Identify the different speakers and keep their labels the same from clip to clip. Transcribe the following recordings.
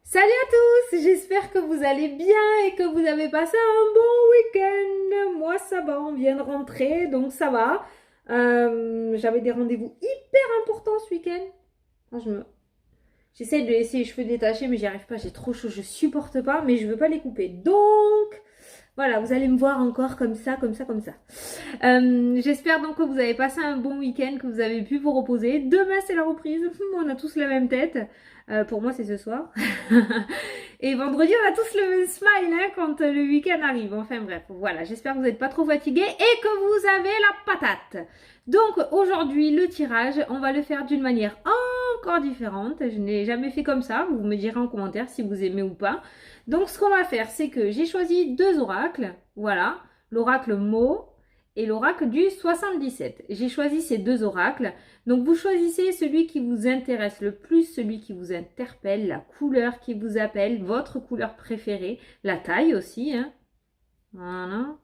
Speaker 1: Salut à tous, j'espère que vous allez bien et que vous avez passé un bon week-end. Moi ça va, on vient de rentrer donc ça va. J'avais des rendez-vous hyper importants ce week-end. Moi, j'essaie de laisser les cheveux détachés mais j'y arrive pas, j'ai trop chaud, je supporte pas mais je veux pas les couper. Donc voilà, vous allez me voir encore comme ça, comme ça, comme ça. J'espère donc que vous avez passé un bon week-end, que vous avez pu vous reposer. Demain, c'est la reprise. On a tous la même tête. Pour moi, c'est ce soir. Et vendredi, on a tous le même smile hein, quand le week-end arrive. Enfin bref, voilà. J'espère que vous n'êtes pas trop fatigués et que vous avez la patate. Donc aujourd'hui, le tirage, on va le faire d'une manière encore différente. Je n'ai jamais fait comme ça. Vous me direz en commentaire si vous aimez ou pas. Donc ce qu'on va faire, c'est que j'ai choisi deux oracles. Voilà. L'oracle mot et l'oracle du 77. J'ai choisi ces deux oracles. Donc vous choisissez celui qui vous intéresse le plus, celui qui vous interpelle, la couleur qui vous appelle, votre couleur préférée, la taille aussi. Hein. Voilà.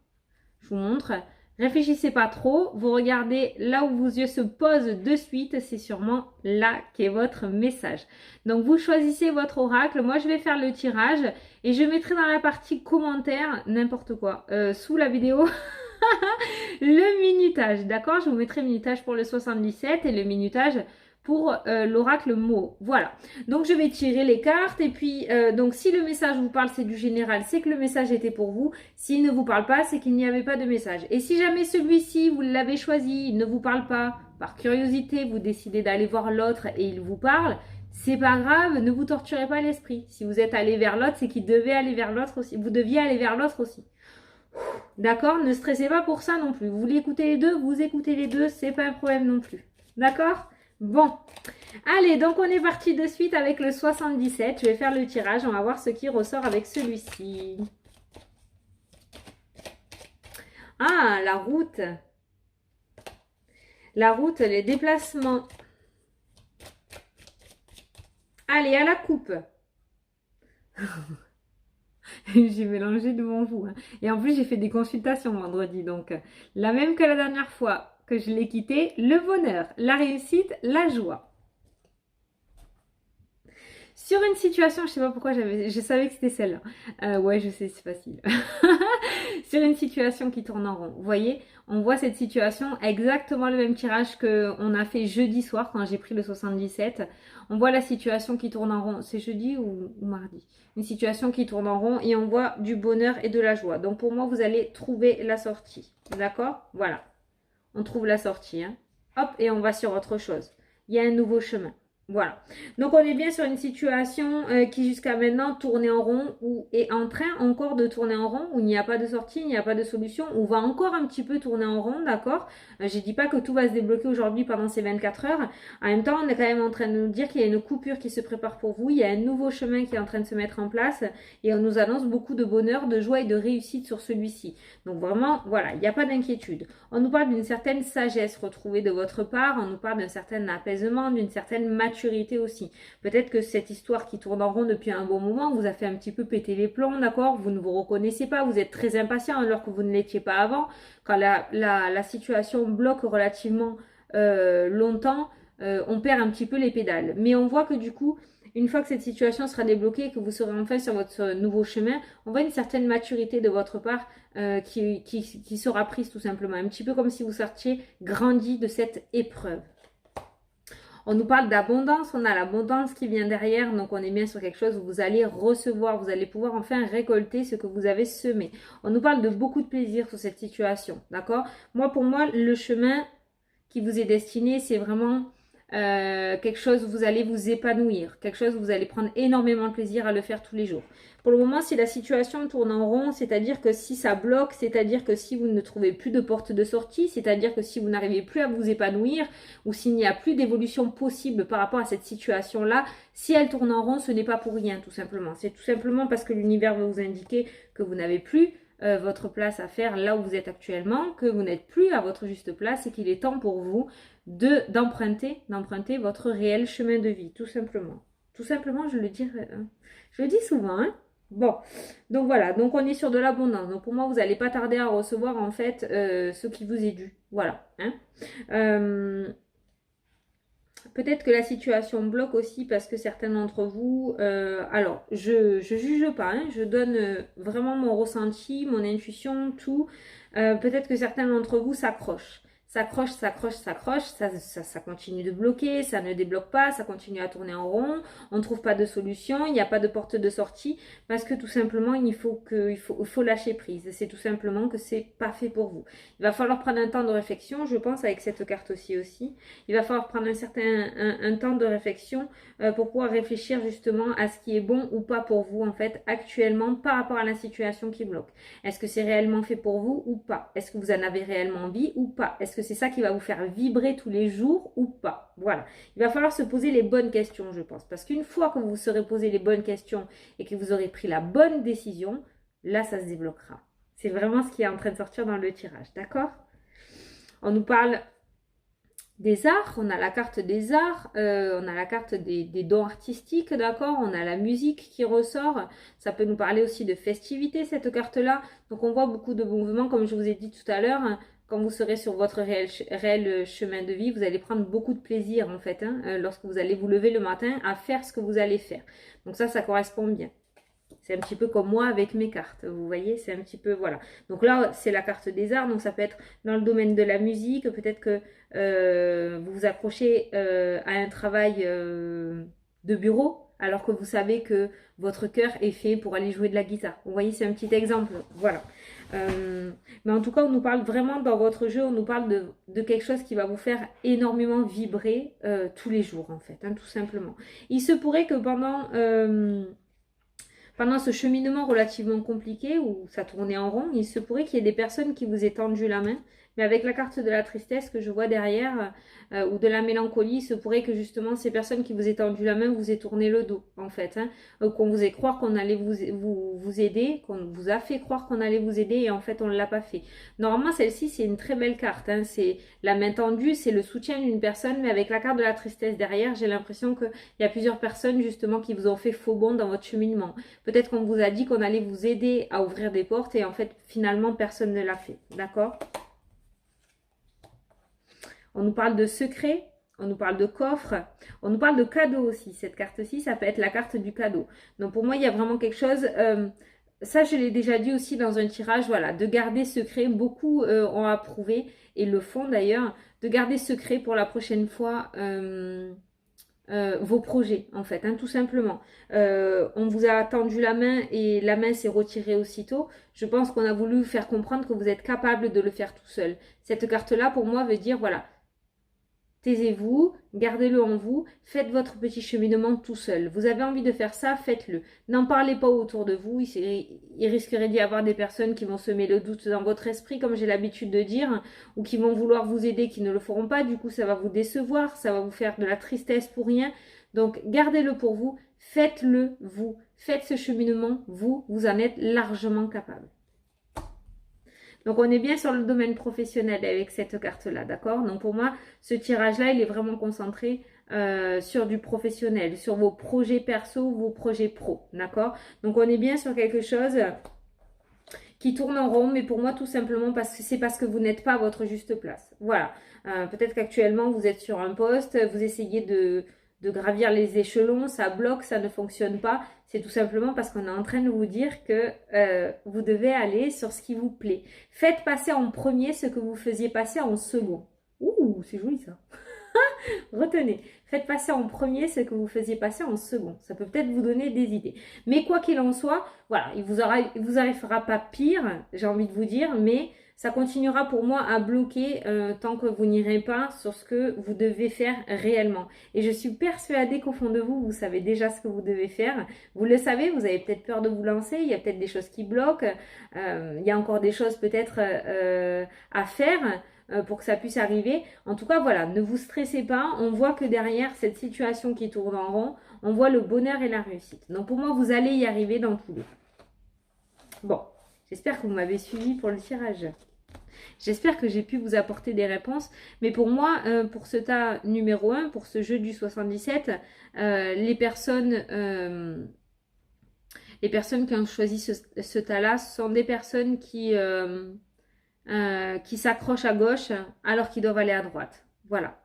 Speaker 1: Je vous montre. Réfléchissez pas trop, vous regardez là où vos yeux se posent de suite, c'est sûrement là qu'est votre message. Donc vous choisissez votre oracle, moi je vais faire le tirage et je mettrai dans la partie commentaires n'importe quoi, sous la vidéo, le minutage, d'accord? Je vous mettrai le minutage pour le 77 et le minutage pour l'oracle mot. Voilà. Donc je vais tirer les cartes et puis donc si le message vous parle, c'est du général, c'est que le message était pour vous. S'il ne vous parle pas, c'est qu'il n'y avait pas de message. Et si jamais celui-ci, vous l'avez choisi, il ne vous parle pas, par curiosité, vous décidez d'aller voir l'autre et il vous parle, c'est pas grave, ne vous torturez pas l'esprit. Si vous êtes allé vers l'autre, c'est qu'il devait aller vers l'autre aussi. Vous deviez aller vers l'autre aussi. D'accord? Ne stressez pas pour ça non plus. Vous voulez écouter les deux, vous écoutez les deux, c'est pas un problème non plus. D'accord? Bon. Allez, donc on est parti de suite avec le 77. Je vais faire le tirage. On va voir ce qui ressort avec celui-ci. Ah, la route. La route, les déplacements. Allez, à la coupe. J'ai mélangé devant vous. Hein. Et en plus, j'ai fait des consultations vendredi. Donc, la même que la dernière fois que je l'ai quitté, le bonheur, la réussite, la joie. Sur une situation, je sais pas pourquoi je savais que c'était celle-là. Ouais, je sais, c'est facile. Sur une situation qui tourne en rond. Vous voyez, on voit cette situation, exactement le même tirage qu'on a fait jeudi soir quand j'ai pris le 77. On voit la situation qui tourne en rond. C'est jeudi ou mardi? Une situation qui tourne en rond et on voit du bonheur et de la joie. Donc pour moi, vous allez trouver la sortie. D'accord? Voilà. On trouve la sortie. Hein. Hop, et on va sur autre chose. Il y a un nouveau chemin. Voilà. Donc on est bien sur une situation qui jusqu'à maintenant tournait en rond ou est en train encore de tourner en rond, où il n'y a pas de sortie, il n'y a pas de solution, où va encore un petit peu tourner en rond, d'accord? Je dis pas que tout va se débloquer aujourd'hui pendant ces 24 heures. En même temps, on est quand même en train de nous dire qu'il y a une coupure qui se prépare pour vous, il y a un nouveau chemin qui est en train de se mettre en place et on nous annonce beaucoup de bonheur, de joie et de réussite sur celui-ci. Donc vraiment, voilà, il n'y a pas d'inquiétude. On nous parle d'une certaine sagesse retrouvée de votre part, on nous parle d'un certain apaisement, d'une certaine maturité aussi. Peut-être que cette histoire qui tourne en rond depuis un bon moment vous a fait un petit peu péter les plombs, d'accord? Vous ne vous reconnaissez pas, vous êtes très impatient alors que vous ne l'étiez pas avant. Quand la situation bloque relativement longtemps, on perd un petit peu les pédales. Mais on voit que du coup, une fois que cette situation sera débloquée et que vous serez enfin sur votre nouveau chemin, on voit une certaine maturité de votre part qui sera prise tout simplement. Un petit peu comme si vous sortiez grandi de cette épreuve. On nous parle d'abondance, on a l'abondance qui vient derrière, donc on est bien sur quelque chose où vous allez recevoir, vous allez pouvoir enfin récolter ce que vous avez semé. On nous parle de beaucoup de plaisir sur cette situation, d'accord? Pour moi, le chemin qui vous est destiné, c'est vraiment quelque chose où vous allez vous épanouir, quelque chose où vous allez prendre énormément de plaisir à le faire tous les jours. Pour le moment, si la situation tourne en rond, c'est-à-dire que si ça bloque, c'est-à-dire que si vous ne trouvez plus de porte de sortie, c'est-à-dire que si vous n'arrivez plus à vous épanouir ou s'il n'y a plus d'évolution possible par rapport à cette situation-là, si elle tourne en rond, ce n'est pas pour rien tout simplement. C'est tout simplement parce que l'univers va vous indiquer que vous n'avez plus votre place à faire là où vous êtes actuellement, que vous n'êtes plus à votre juste place et qu'il est temps pour vous d'emprunter votre réel chemin de vie, tout simplement. Tout simplement, je le dis souvent, hein. Bon, donc voilà, donc on est sur de l'abondance. Donc pour moi, vous n'allez pas tarder à recevoir en fait ce qui vous est dû. Voilà. Hein. Peut-être que la situation bloque aussi parce que certains d'entre vous, alors je juge pas, hein, je donne vraiment mon ressenti, mon intuition, tout. Peut-être que certains d'entre vous s'accrochent. S'accrochent, s'accrochent, s'accrochent, ça continue de bloquer, ça ne débloque pas, ça continue à tourner en rond, on ne trouve pas de solution, il n'y a pas de porte de sortie, parce que tout simplement il faut lâcher prise. C'est tout simplement que c'est pas fait pour vous. Il va falloir prendre un temps de réflexion, je pense, avec cette carte-ci aussi. Il va falloir prendre un temps de réflexion pour pouvoir réfléchir justement à ce qui est bon ou pas pour vous en fait actuellement par rapport à la situation qui bloque. Est-ce que c'est réellement fait pour vous ou pas? Est-ce que vous en avez réellement envie ou pas? Est-ce que c'est ça qui va vous faire vibrer tous les jours ou pas? Voilà. Il va falloir se poser les bonnes questions, je pense. Parce qu'une fois que vous vous serez posé les bonnes questions et que vous aurez pris la bonne décision, là, ça se débloquera. C'est vraiment ce qui est en train de sortir dans le tirage, d'accord? On nous parle des arts, on a la carte des arts, on a la carte des dons artistiques, d'accord, on a la musique qui ressort, ça peut nous parler aussi de festivités cette carte-là, donc on voit beaucoup de mouvements, comme je vous ai dit tout à l'heure, hein, quand vous serez sur votre réel chemin de vie, vous allez prendre beaucoup de plaisir en fait, hein, lorsque vous allez vous lever le matin à faire ce que vous allez faire, donc ça correspond bien. C'est un petit peu comme moi avec mes cartes, vous voyez, c'est un petit peu, voilà. Donc là, c'est la carte des arts, donc ça peut être dans le domaine de la musique, peut-être que vous vous accrochez à un travail de bureau, alors que vous savez que votre cœur est fait pour aller jouer de la guitare. Vous voyez, c'est un petit exemple, voilà. Mais en tout cas, on nous parle vraiment dans votre jeu, on nous parle de quelque chose qui va vous faire énormément vibrer tous les jours, en fait, hein, tout simplement. Il se pourrait que pendant ce cheminement relativement compliqué où ça tournait en rond, il se pourrait qu'il y ait des personnes qui vous aient tendu la main. Mais avec la carte de la tristesse que je vois derrière, ou de la mélancolie, il se pourrait que justement ces personnes qui vous aient tendu la main vous aient tourné le dos, en fait. Hein. Qu'on vous ait croire qu'on allait vous aider, qu'on vous a fait croire qu'on allait vous aider et en fait on ne l'a pas fait. Normalement, celle-ci, c'est une très belle carte. Hein. C'est la main tendue, c'est le soutien d'une personne, mais avec la carte de la tristesse derrière, j'ai l'impression qu'il y a plusieurs personnes justement qui vous ont fait faux bond dans votre cheminement. Peut-être qu'on vous a dit qu'on allait vous aider à ouvrir des portes et en fait, finalement, personne ne l'a fait. D'accord ? On nous parle de secrets, on nous parle de coffres, on nous parle de cadeaux aussi. Cette carte-ci, ça peut être la carte du cadeau. Donc pour moi, il y a vraiment quelque chose... ça, je l'ai déjà dit aussi dans un tirage, voilà, de garder secret. Beaucoup ont approuvé et le font d'ailleurs, de garder secret pour la prochaine fois vos projets, en fait, hein, tout simplement. On vous a tendu la main et la main s'est retirée aussitôt. Je pense qu'on a voulu faire comprendre que vous êtes capable de le faire tout seul. Cette carte-là, pour moi, veut dire, voilà, taisez-vous, gardez-le en vous, faites votre petit cheminement tout seul. Vous avez envie de faire ça, faites-le. N'en parlez pas autour de vous. Il risquerait d'y avoir des personnes qui vont semer le doute dans votre esprit, comme j'ai l'habitude de dire, ou qui vont vouloir vous aider, qui ne le feront pas. Du coup, ça va vous décevoir, ça va vous faire de la tristesse pour rien. Donc, gardez-le pour vous, faites-le vous. Faites ce cheminement, vous en êtes largement capable. Donc, on est bien sur le domaine professionnel avec cette carte-là, d'accord? Donc, pour moi, ce tirage-là, il est vraiment concentré sur du professionnel, sur vos projets perso, vos projets pro, d'accord? Donc, on est bien sur quelque chose qui tourne en rond, mais pour moi, tout simplement, parce que vous n'êtes pas à votre juste place. Voilà. Peut-être qu'actuellement, vous êtes sur un poste, vous essayez de gravir les échelons, ça bloque, ça ne fonctionne pas. C'est tout simplement parce qu'on est en train de vous dire que vous devez aller sur ce qui vous plaît. Faites passer en premier ce que vous faisiez passer en second. Ouh, c'est joli ça. Retenez, faites passer en premier ce que vous faisiez passer en second. Ça peut peut-être vous donner des idées. Mais quoi qu'il en soit, voilà, il vous arrivera pas pire, j'ai envie de vous dire, mais ça continuera pour moi à bloquer tant que vous n'irez pas sur ce que vous devez faire réellement. Et je suis persuadée qu'au fond de vous, vous savez déjà ce que vous devez faire. Vous le savez, vous avez peut-être peur de vous lancer, il y a peut-être des choses qui bloquent, il y a encore des choses peut-être à faire pour que ça puisse arriver. En tout cas, voilà, ne vous stressez pas. On voit que derrière cette situation qui tourne en rond, on voit le bonheur et la réussite. Donc pour moi, vous allez y arriver dans tous les cas. Bon, j'espère que vous m'avez suivi pour le tirage. J'espère que j'ai pu vous apporter des réponses. Mais pour moi, pour ce tas numéro 1, pour ce jeu du 77, les personnes qui ont choisi ce tas-là sont des personnes qui s'accrochent à gauche alors qu'ils doivent aller à droite. Voilà.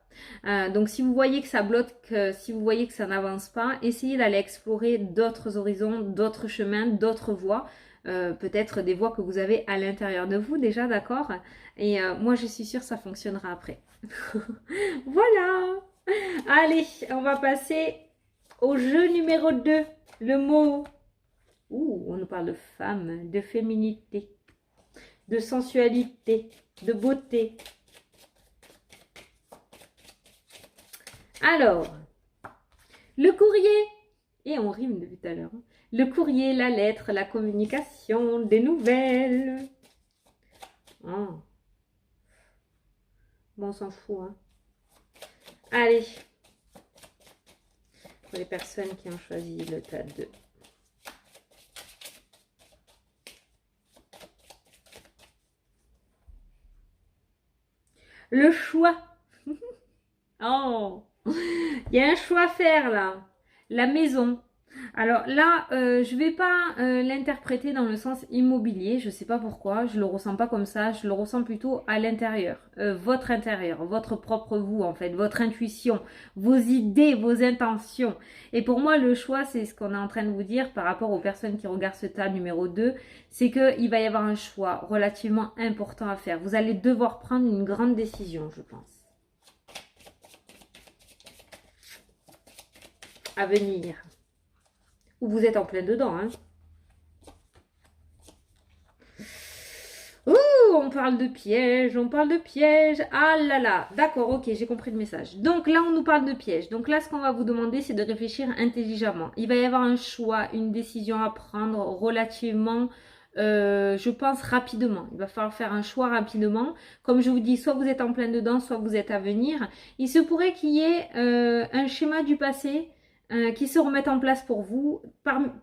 Speaker 1: Donc si vous voyez que ça bloque, si vous voyez que ça n'avance pas, essayez d'aller explorer d'autres horizons, d'autres chemins, d'autres voies, peut-être des voies que vous avez à l'intérieur de vous déjà, d'accord? Et moi je suis sûre que ça fonctionnera après. Voilà. Allez, on va passer au jeu numéro 2. Le mot. Ouh, on nous parle de femme, de féminité, de sensualité, de beauté. Alors, le courrier, et on rime depuis tout à l'heure, hein. Le courrier, la lettre, la communication, des nouvelles. Oh. Bon, on s'en fout, hein. Allez, pour les personnes qui ont choisi le tas 2. Le choix. Oh, il y a un choix à faire là. La maison. Alors là, je vais pas l'interpréter dans le sens immobilier. Je sais pas pourquoi. Je le ressens pas comme ça. Je le ressens plutôt à l'intérieur. Votre intérieur, votre propre vous en fait, votre intuition, vos idées, vos intentions. Et pour moi, le choix, c'est ce qu'on est en train de vous dire par rapport aux personnes qui regardent ce tas numéro 2. C'est qu'il va y avoir un choix relativement important à faire. Vous allez devoir prendre une grande décision, je pense. À venir. Ou vous êtes en plein dedans, hein. Ouh, on parle de piège, on parle de piège. Ah là là, d'accord, ok, j'ai compris le message. Donc là, on nous parle de piège. Donc là, ce qu'on va vous demander, c'est de réfléchir intelligemment. Il va y avoir un choix, une décision à prendre relativement, je pense, rapidement. Il va falloir faire un choix rapidement. Comme je vous dis, soit vous êtes en plein dedans, soit vous êtes à venir. Il se pourrait qu'il y ait un schéma du passé qui se remettent en place pour vous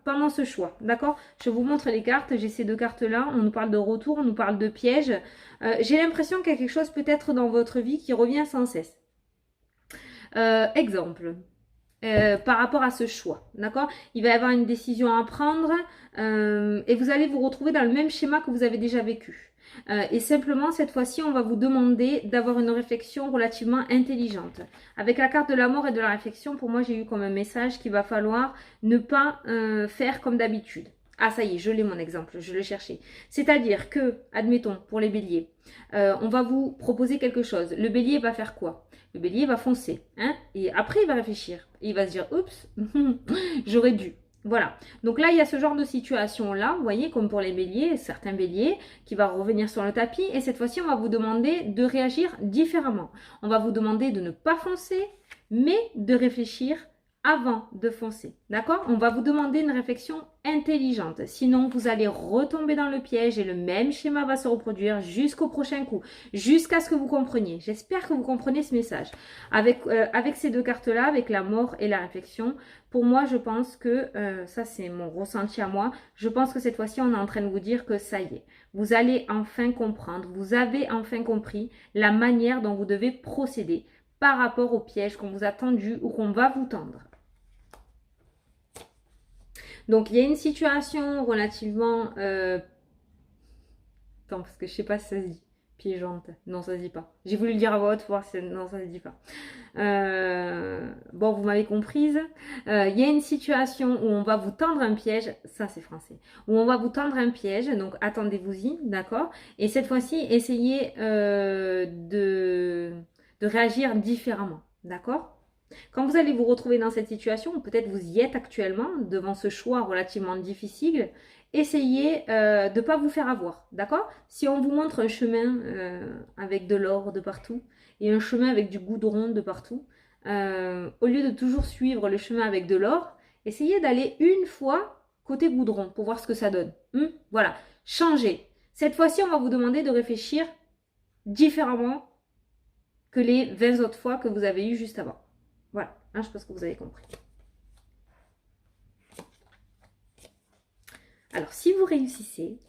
Speaker 1: pendant ce choix. D'accord? Je vous montre les cartes. J'ai ces deux cartes-là. On nous parle de retour, on nous parle de piège. J'ai l'impression qu'il y a quelque chose peut-être dans votre vie qui revient sans cesse. Exemple. Par rapport à ce choix, d'accord? Il va y avoir une décision à prendre et vous allez vous retrouver dans le même schéma que vous avez déjà vécu. Et simplement, cette fois-ci, on va vous demander d'avoir une réflexion relativement intelligente. Avec la carte de la mort et de la réflexion, pour moi, j'ai eu comme un message qu'il va falloir ne pas faire comme d'habitude. Ah, ça y est, je l'ai mon exemple, je le cherchais. C'est-à-dire que, admettons, pour les béliers, on va vous proposer quelque chose. Le bélier va faire quoi? Le bélier va foncer, hein, et après il va réfléchir. Et il va se dire, oups, j'aurais dû. Voilà. Donc là, il y a ce genre de situation-là, vous voyez, comme pour les béliers, certains béliers, qui va revenir sur le tapis. Et cette fois-ci, on va vous demander de réagir différemment. On va vous demander de ne pas foncer, mais de réfléchir avant de foncer. D'accord? On va vous demander une réflexion intelligente. Sinon, vous allez retomber dans le piège et le même schéma va se reproduire jusqu'au prochain coup, jusqu'à ce que vous compreniez. J'espère que vous comprenez ce message. Avec ces deux cartes-là, avec la mort et la réflexion, pour moi, je pense que, ça c'est mon ressenti à moi, je pense que cette fois-ci, on est en train de vous dire que ça y est, vous allez enfin comprendre, vous avez enfin compris la manière dont vous devez procéder par rapport au piège qu'on vous a tendu ou qu'on va vous tendre. Donc, il y a une situation relativement... Attends, parce que je sais pas si ça se dit. Piégeante. Non, ça se dit pas. J'ai voulu le dire à voix haute, voir si... Non, ça se dit pas. Bon, vous m'avez comprise. Il y a une situation où on va vous tendre un piège. Ça, c'est français. Où on va vous tendre un piège. Donc, attendez-vous-y, d'accord? Et cette fois-ci, essayez de réagir différemment. D'accord? Quand vous allez vous retrouver dans cette situation, ou peut-être vous y êtes actuellement, devant ce choix relativement difficile, essayez de ne pas vous faire avoir, d'accord? Si on vous montre un chemin avec de l'or de partout et un chemin avec du goudron de partout, au lieu de toujours suivre le chemin avec de l'or, essayez d'aller une fois côté goudron pour voir ce que ça donne. Voilà, changez. Cette fois-ci, on va vous demander de réfléchir différemment que les 20 autres fois que vous avez eues juste avant. Voilà, hein, je pense que vous avez compris. Alors, si vous réussissez,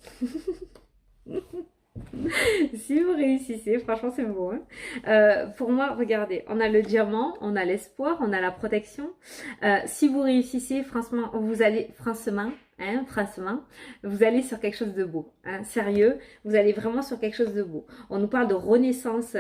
Speaker 1: si vous réussissez, franchement, c'est beau. Hein, pour moi, regardez, on a le diamant, on a l'espoir, on a la protection. Si vous réussissez, franchement, hein, franchement, vous allez sur quelque chose de beau, hein, sérieux, vous allez vraiment sur quelque chose de beau. On nous parle de renaissance,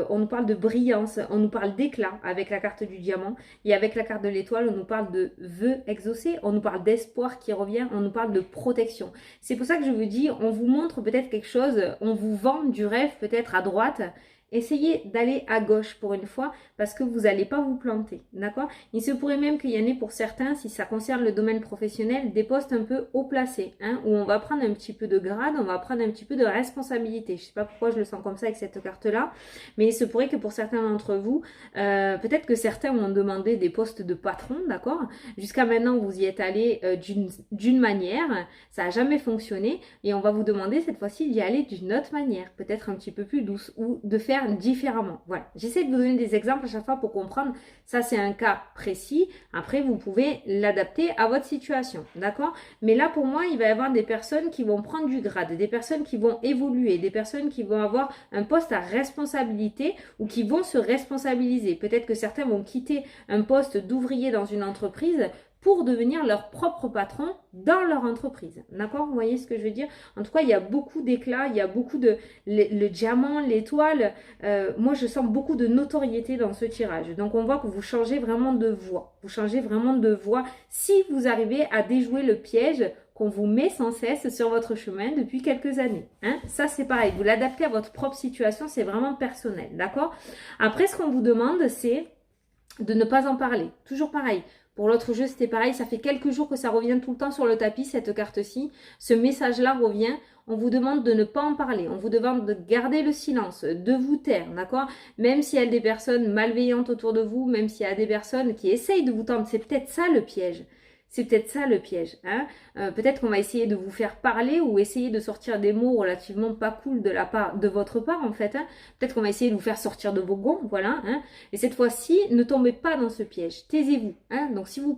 Speaker 1: on nous parle de brillance, on nous parle d'éclat avec la carte du diamant, et avec la carte de l'étoile, on nous parle de vœux exaucés, on nous parle d'espoir qui revient, on nous parle de protection. C'est pour ça que je vous dis, on vous montre peut-être quelque chose, on vous vend du rêve peut-être à droite. Essayez d'aller à gauche pour une fois parce que vous n'allez pas vous planter, d'accord? Il se pourrait même qu'il y en ait pour certains, si ça concerne le domaine professionnel, des postes un peu haut placés, hein, où on va prendre un petit peu de grade, on va prendre un petit peu de responsabilité. Je ne sais pas pourquoi je le sens comme ça avec cette carte-là, mais il se pourrait que pour certains d'entre vous, peut-être que certains ont demandé des postes de patron, d'accord? Jusqu'à maintenant, vous y êtes allé d'une manière, ça n'a jamais fonctionné, et on va vous demander cette fois-ci d'y aller d'une autre manière, peut-être un petit peu plus douce, ou de faire différemment. Voilà, j'essaie de vous donner des exemples à chaque fois pour comprendre. Ça, c'est un cas précis. Après, vous pouvez l'adapter à votre situation, d'accord? Mais là, pour moi, il va y avoir des personnes qui vont prendre du grade, des personnes qui vont évoluer, des personnes qui vont avoir un poste à responsabilité ou qui vont se responsabiliser. Peut-être que certains vont quitter un poste d'ouvrier dans une entreprise pour devenir leur propre patron dans leur entreprise. D'accord? Vous voyez ce que je veux dire? En tout cas, il y a beaucoup d'éclat, il y a beaucoup de... Le diamant, l'étoile, moi je sens beaucoup de notoriété dans ce tirage. Donc on voit que vous changez vraiment de voie. Vous changez vraiment de voie si vous arrivez à déjouer le piège qu'on vous met sans cesse sur votre chemin depuis quelques années. Hein? Ça, c'est pareil. Vous l'adaptez à votre propre situation, c'est vraiment personnel. D'accord? Après, ce qu'on vous demande, c'est de ne pas en parler. Toujours pareil. Pour l'autre jeu, c'était pareil. Ça fait quelques jours que ça revient tout le temps sur le tapis, cette carte-ci. Ce message-là revient. On vous demande de ne pas en parler. On vous demande de garder le silence, de vous taire, d'accord? Même s'il y a des personnes malveillantes autour de vous, même s'il y a des personnes qui essayent de vous tendre, c'est peut-être ça le piège. C'est peut-être ça le piège. Hein, peut-être qu'on va essayer de vous faire parler ou essayer de sortir des mots relativement pas cool de votre part en fait. Hein. Peut-être qu'on va essayer de vous faire sortir de vos gonds, voilà. Hein. Et cette fois-ci, ne tombez pas dans ce piège. Taisez-vous. Hein. Donc si vous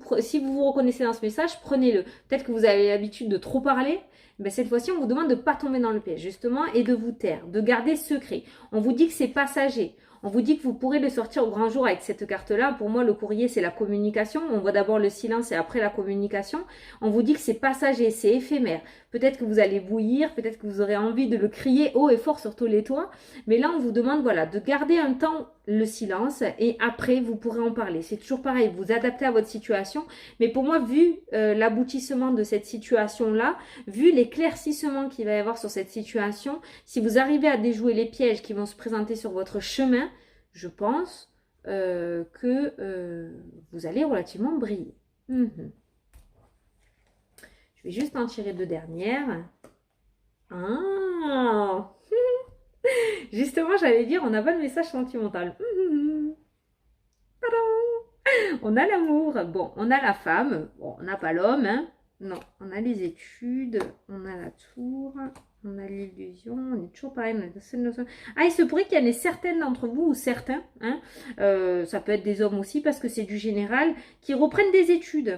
Speaker 1: vous reconnaissez dans ce message, prenez-le. Peut-être que vous avez l'habitude de trop parler. Ben, cette fois-ci, on vous demande de ne pas tomber dans le piège, justement, et de vous taire, de garder secret. On vous dit que c'est passager. On vous dit que vous pourrez le sortir au grand jour avec cette carte-là. Pour moi, le courrier, c'est la communication. On voit d'abord le silence et après la communication. On vous dit que c'est passager, c'est éphémère. Peut-être que vous allez bouillir, peut-être que vous aurez envie de le crier haut et fort sur tous les toits. Mais là, on vous demande voilà, de garder un temps le silence et après, vous pourrez en parler. C'est toujours pareil, vous adaptez à votre situation. Mais pour moi, vu l'aboutissement de cette situation-là, vu l'éclaircissement qu'il va y avoir sur cette situation, si vous arrivez à déjouer les pièges qui vont se présenter sur votre chemin, je pense que vous allez relativement briller. Je vais juste en tirer deux dernières. Ah Justement, j'allais dire, on n'a pas le message sentimental. Tadam, on a l'amour. Bon, on a la femme. Bon, on n'a pas l'homme. Hein. Non, on a les études. On a la tour. On a l'illusion, on est toujours pareil. Ah, il se pourrait qu'il y en ait certaines d'entre vous, ou certains, hein, ça peut être des hommes aussi, parce que c'est du général, qui reprennent des études.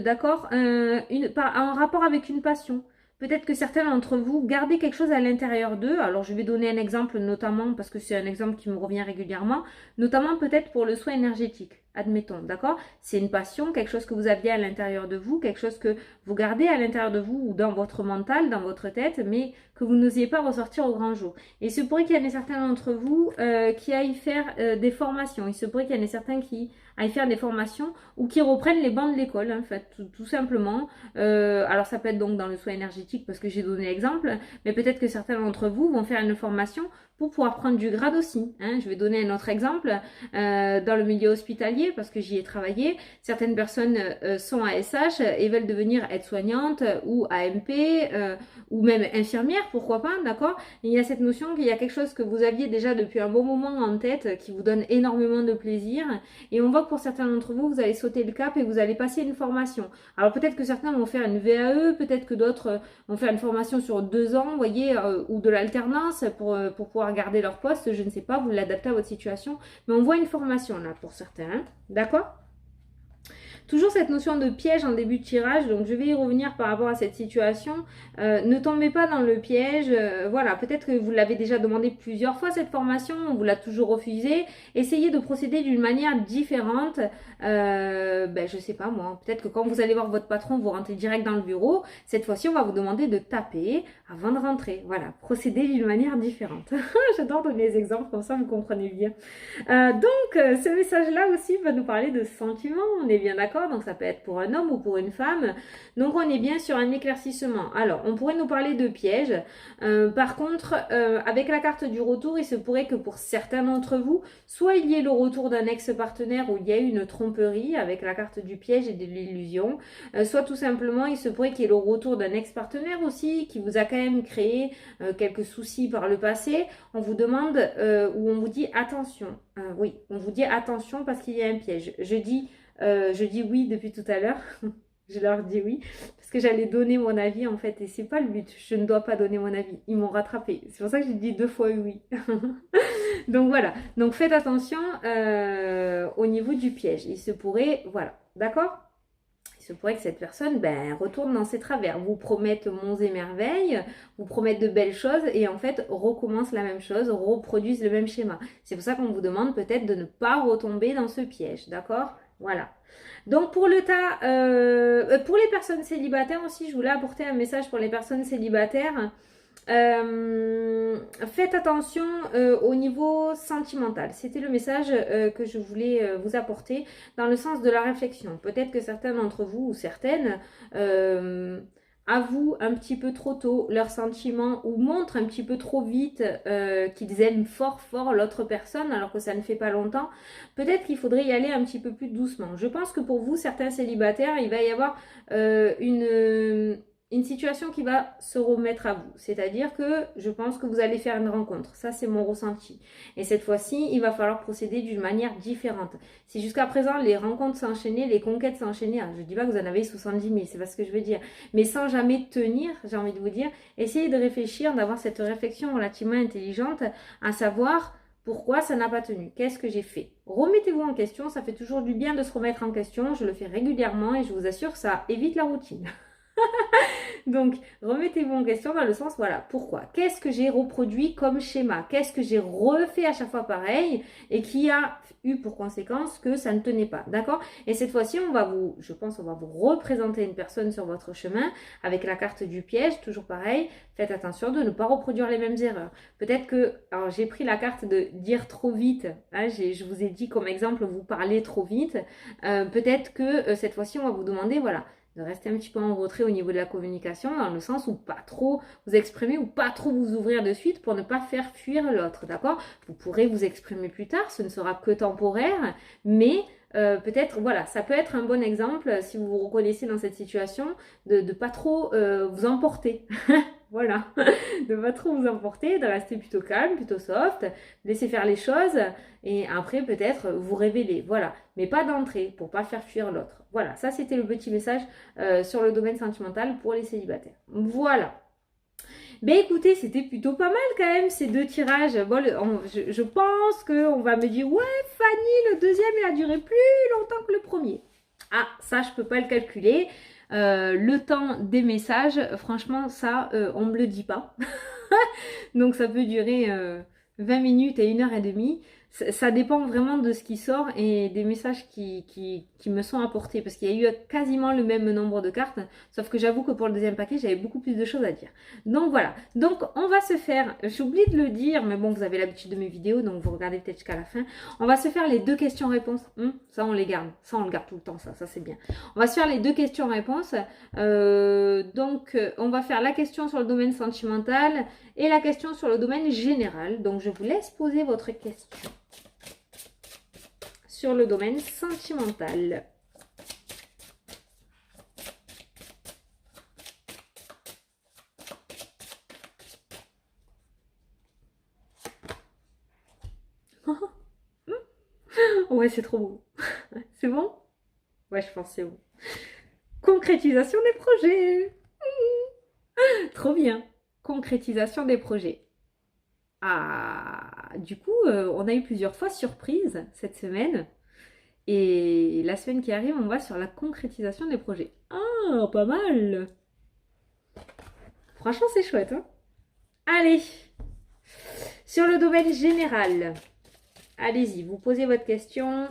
Speaker 1: D'accord, en rapport avec une passion. Peut-être que certains d'entre vous gardez quelque chose à l'intérieur d'eux. Alors, je vais donner un exemple notamment, parce que c'est un exemple qui me revient régulièrement, notamment peut-être pour le soin énergétique. Admettons, d'accord? C'est une passion, quelque chose que vous aviez à l'intérieur de vous, quelque chose que vous gardez à l'intérieur de vous ou dans votre mental, dans votre tête, mais que vous n'osiez pas ressortir au grand jour. Et il se pourrait qu'il y en ait certains d'entre vous qui aillent faire des formations. Il se pourrait qu'il y en ait certains qui aillent faire des formations ou qui reprennent les bancs de l'école, en fait, tout simplement. Alors, ça peut être donc dans le soin énergétique parce que j'ai donné l'exemple, mais peut-être que certains d'entre vous vont faire une formation pour pouvoir prendre du grade aussi. Hein. Je vais donner un autre exemple. Dans le milieu hospitalier, parce que j'y ai travaillé, certaines personnes sont ASH et veulent devenir aide-soignante ou AMP ou même infirmière, pourquoi pas, d'accord? Il y a cette notion qu'il y a quelque chose que vous aviez déjà depuis un bon moment en tête qui vous donne énormément de plaisir et on voit que pour certains d'entre vous, vous allez sauter le cap et vous allez passer une formation. Alors peut-être que certains vont faire une VAE, peut-être que d'autres vont faire une formation sur 2 ans, vous voyez, ou de l'alternance pour pouvoir garder leur poste, je ne sais pas, vous l'adaptez à votre situation, mais on voit une formation là pour certains, hein, d'accord? Toujours cette notion de piège en début de tirage, donc je vais y revenir par rapport à cette situation. Ne tombez pas dans le piège. Voilà, peut-être que vous l'avez déjà demandé plusieurs fois cette formation, on vous l'a toujours refusé. Essayez de procéder d'une manière différente. Je sais pas moi, peut-être que quand vous allez voir votre patron, vous rentrez direct dans le bureau. Cette fois-ci, on va vous demander de taper avant de rentrer. Voilà, procéder d'une manière différente. J'adore donner des exemples, comme ça vous comprenez bien. Ce message-là aussi va nous parler de sentiments, on est bien d'accord, donc ça peut être pour un homme ou pour une femme. Donc on est bien sur un éclaircissement. Alors, on pourrait nous parler de piège. Par contre, avec la carte du retour, il se pourrait que pour certains d'entre vous, soit il y ait le retour d'un ex-partenaire où il y a eu une tromperie avec la carte du piège et de l'illusion, soit tout simplement, il se pourrait qu'il y ait le retour d'un ex-partenaire aussi qui vous a quand même créé quelques soucis par le passé. On vous demande ou on vous dit attention. Oui, on vous dit attention parce qu'il y a un piège. Je dis oui depuis tout à l'heure. Je leur dis oui parce que j'allais donner mon avis en fait et c'est pas le but. Je ne dois pas donner mon avis. Ils m'ont rattrapé. C'est pour ça que j'ai dit 2 fois oui. Donc voilà. Donc faites attention au niveau du piège. Il se pourrait, voilà, d'accord ? Il se pourrait que cette personne retourne dans ses travers, vous promette monts et merveilles, vous promette de belles choses et en fait recommence la même chose, reproduise le même schéma. C'est pour ça qu'on vous demande peut-être de ne pas retomber dans ce piège, d'accord ? Voilà. Donc pour le tas, pour les personnes célibataires aussi, je voulais apporter un message pour les personnes célibataires. Faites attention au niveau sentimental. C'était le message que je voulais vous apporter dans le sens de la réflexion. Peut-être que certains d'entre vous ou certaines avouent un petit peu trop tôt leurs sentiments ou montrent un petit peu trop vite qu'ils aiment fort l'autre personne alors que ça ne fait pas longtemps. Peut-être qu'il faudrait y aller un petit peu plus doucement. Je pense que pour vous, certains célibataires, il va y avoir une situation qui va se remettre à vous. C'est-à-dire que je pense que vous allez faire une rencontre. Ça, c'est mon ressenti. Et cette fois-ci, il va falloir procéder d'une manière différente. Si jusqu'à présent, les rencontres s'enchaînaient, les conquêtes s'enchaînaient, je ne dis pas que vous en avez 70 000, c'est pas ce que je veux dire, mais sans jamais tenir, j'ai envie de vous dire, essayez de réfléchir, d'avoir cette réflexion relativement intelligente, à savoir pourquoi ça n'a pas tenu, qu'est-ce que j'ai fait. Remettez-vous en question, ça fait toujours du bien de se remettre en question, je le fais régulièrement et je vous assure, ça évite la routine. Donc, remettez-vous en question dans le sens, voilà, pourquoi ? Qu'est-ce que j'ai reproduit comme schéma ? Qu'est-ce que j'ai refait à chaque fois pareil et qui a eu pour conséquence que ça ne tenait pas, d'accord ? Et cette fois-ci, on va vous représenter une personne sur votre chemin avec la carte du piège, toujours pareil. Faites attention de ne pas reproduire les mêmes erreurs. Peut-être que, alors j'ai pris la carte de dire trop vite, hein, je vous ai dit comme exemple, vous parlez trop vite. Peut-être que cette fois-ci, on va vous demander, voilà, de rester un petit peu en retrait au niveau de la communication, dans le sens où pas trop vous exprimer ou pas trop vous ouvrir de suite pour ne pas faire fuir l'autre, d'accord ? Vous pourrez vous exprimer plus tard, ce ne sera que temporaire, mais peut-être, voilà, ça peut être un bon exemple, si vous vous reconnaissez dans cette situation, de pas trop vous emporter. Voilà, de pas trop vous emporter, de rester plutôt calme, plutôt soft, laisser faire les choses et après peut-être vous révéler, voilà, mais pas d'entrée pour pas faire fuir l'autre. Voilà, ça c'était le petit message sur le domaine sentimental pour les célibataires. Voilà. Ben écoutez, c'était plutôt pas mal quand même ces 2 tirages. Bon, je pense qu'on va me dire, ouais Fanny, le deuxième il a duré plus longtemps que le premier. Ah, ça je peux pas le calculer. Le temps des messages, franchement, ça, on me le dit pas. Donc ça peut durer 20 minutes et 1h30. Ça dépend vraiment de ce qui sort et des messages qui me sont apportés. Parce qu'il y a eu quasiment le même nombre de cartes. Sauf que j'avoue que pour le deuxième paquet, j'avais beaucoup plus de choses à dire. Donc voilà. Donc on va se faire, j'oublie de le dire, mais bon, vous avez l'habitude de mes vidéos, donc vous regardez peut-être jusqu'à la fin. On va se faire les 2 questions-réponses. Ça, on les garde. Ça, on le garde tout le temps, ça c'est bien. On va se faire les 2 questions-réponses. On va faire la question sur le domaine sentimental et la question sur le domaine général. Donc, je vous laisse poser votre question sur le domaine sentimental. Ouais, c'est trop beau. C'est bon? Ouais, je pense que c'est bon. Concrétisation des projets. Trop bien. Concrétisation des projets. Ah, du coup, on a eu plusieurs fois surprise cette semaine. Et la semaine qui arrive, on va sur la concrétisation des projets. Ah, pas mal. Franchement, c'est chouette, hein. Allez, sur le domaine général, allez-y, vous posez votre question.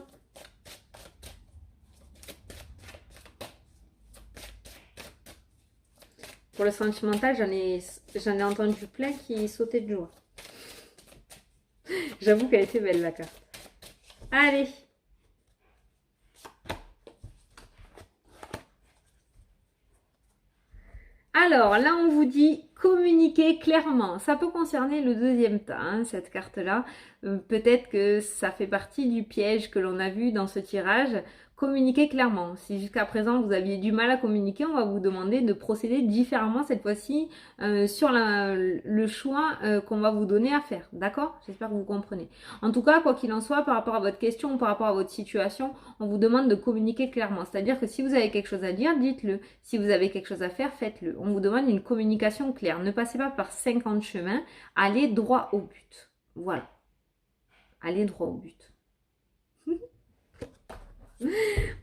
Speaker 1: Pour le sentimental, j'en ai entendu plein qui sautaient de joie. J'avoue qu'elle était belle, la carte. Allez. Alors, là, on vous dit communiquer clairement. Ça peut concerner le deuxième tas, hein, cette carte-là. Peut-être que ça fait partie du piège que l'on a vu dans ce tirage. Communiquer clairement. Si jusqu'à présent vous aviez du mal à communiquer, on va vous demander de procéder différemment cette fois-ci sur le choix qu'on va vous donner à faire. D'accord? J'espère que vous comprenez. En tout cas, quoi qu'il en soit, par rapport à votre question ou par rapport à votre situation, on vous demande de communiquer clairement. C'est-à-dire que si vous avez quelque chose à dire, dites-le. Si vous avez quelque chose à faire, faites-le. On vous demande une communication claire. Ne passez pas par 50 chemins. Allez droit au but. Voilà. Allez droit au but.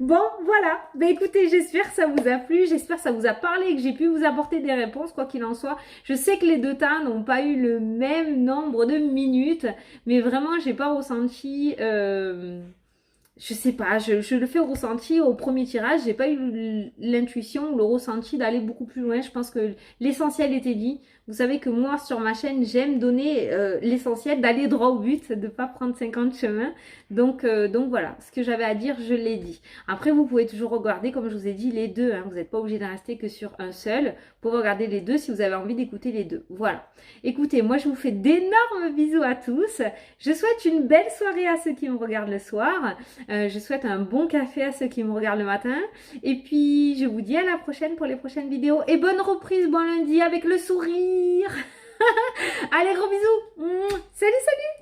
Speaker 1: Bon, voilà. Ben écoutez, j'espère que ça vous a plu, j'espère que ça vous a parlé, que j'ai pu vous apporter des réponses, quoi qu'il en soit. Je sais que les deux tas n'ont pas eu le même nombre de minutes, mais vraiment, j'ai pas ressenti... je sais pas, je le fais ressenti au premier tirage, j'ai pas eu l'intuition ou le ressenti d'aller beaucoup plus loin. Je pense que l'essentiel était dit. Vous savez que moi, sur ma chaîne, j'aime donner l'essentiel, d'aller droit au but, de pas prendre 50 chemins. Donc voilà, ce que j'avais à dire, je l'ai dit. Après, vous pouvez toujours regarder, comme je vous ai dit, les deux. Hein. Vous n'êtes pas obligé de rester que sur un seul. Vous pouvez regarder les deux si vous avez envie d'écouter les deux. Voilà. Écoutez, moi, je vous fais d'énormes bisous à tous. Je souhaite une belle soirée à ceux qui me regardent le soir. Je souhaite un bon café à ceux qui me regardent le matin. Et puis, je vous dis à la prochaine pour les prochaines vidéos. Et bonne reprise, bon lundi avec le sourire. Allez, gros bisous. Salut, salut.